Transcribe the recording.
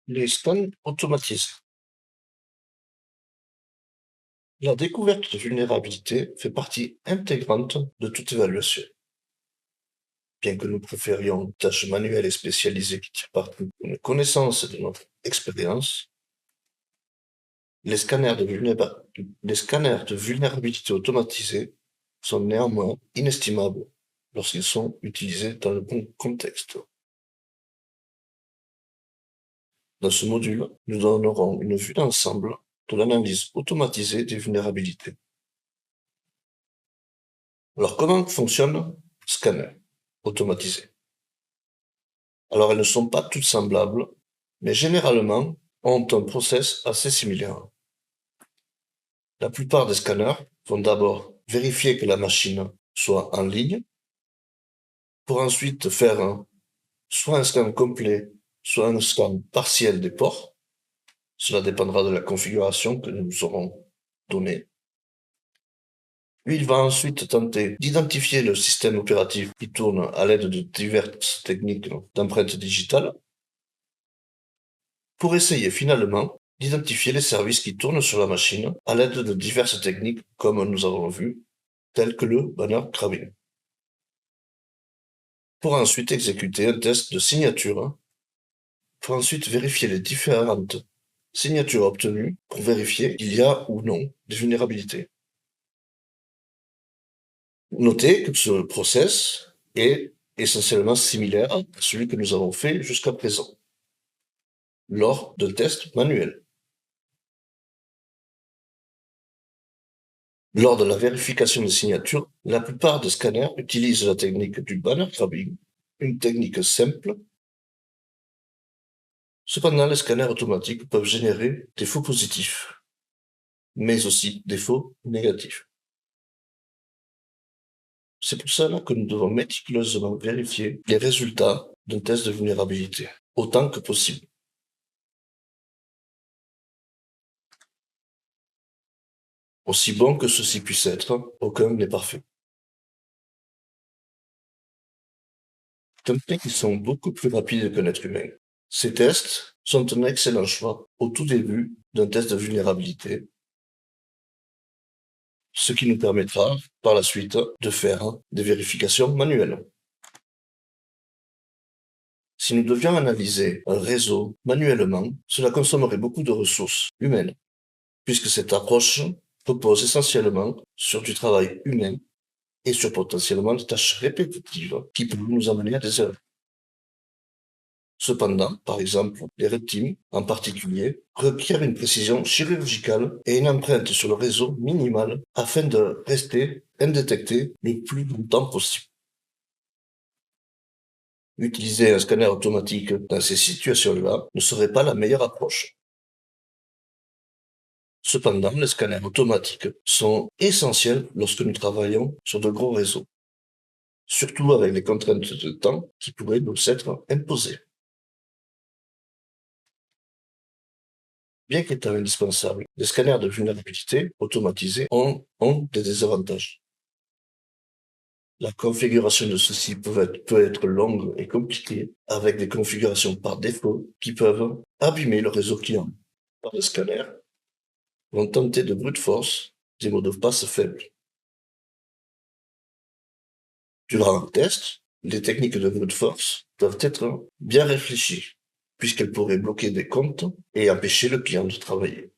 Les scans automatisés. La découverte de vulnérabilité fait partie intégrante de toute évaluation. Bien que nous préférions une tâche manuelle et spécialisée qui tire partout une connaissance de notre expérience, les scanners de vulnérabilité automatisés sont néanmoins inestimables lorsqu'ils sont utilisés dans le bon contexte. Dans ce module, nous donnerons une vue d'ensemble de l'analyse automatisée des vulnérabilités. Alors, comment fonctionne scanner automatisé? Alors, elles ne sont pas toutes semblables, mais généralement ont un process assez similaire. La plupart des scanners vont d'abord vérifier que la machine soit en ligne, pour ensuite faire soit un scan complet, soit un scan partiel des ports. Cela dépendra de la configuration que nous aurons donnée. Puis il va ensuite tenter d'identifier le système opératif qui tourne à l'aide de diverses techniques d'empreinte digitale, pour essayer finalement d'identifier les services qui tournent sur la machine à l'aide de diverses techniques comme nous avons vu, telles que le banner grabbing. Pour ensuite exécuter un test de signature, pour ensuite vérifier les différentes signatures obtenues pour vérifier qu'il y a ou non des vulnérabilités. Notez que ce process est essentiellement similaire à celui que nous avons fait jusqu'à présent, lors de tests manuels. Lors de la vérification des signatures, la plupart des scanners utilisent la technique du banner grabbing, une technique simple. Cependant, les scanners automatiques peuvent générer des faux positifs, mais aussi des faux négatifs. C'est pour cela que nous devons méticuleusement vérifier les résultats d'un test de vulnérabilité, autant que possible. Aussi bon que ceci puisse être, aucun n'est parfait. Templates qui sont beaucoup plus rapides qu'un être humain. Ces tests sont un excellent choix au tout début d'un test de vulnérabilité, ce qui nous permettra par la suite de faire des vérifications manuelles. Si nous devions analyser un réseau manuellement, cela consommerait beaucoup de ressources humaines, puisque cette approche repose essentiellement sur du travail humain et sur potentiellement des tâches répétitives qui peuvent nous amener à des erreurs. Cependant, par exemple, les red teams, en particulier, requièrent une précision chirurgicale et une empreinte sur le réseau minimale afin de rester indétectés le plus longtemps possible. Utiliser un scanner automatique dans ces situations-là ne serait pas la meilleure approche. Cependant, les scanners automatiques sont essentiels lorsque nous travaillons sur de gros réseaux, surtout avec les contraintes de temps qui pourraient nous être imposées. Bien qu'étant indispensables, les scanners de vulnérabilité automatisés ont des désavantages. La configuration de ceux-ci peut être longue et compliquée, avec des configurations par défaut qui peuvent abîmer le réseau client. Par les scanners vont tenter de brute force des mots de passe faibles. Durant un test, les techniques de brute force doivent être bien réfléchies, puisqu'elles pourraient bloquer des comptes et empêcher le client de travailler.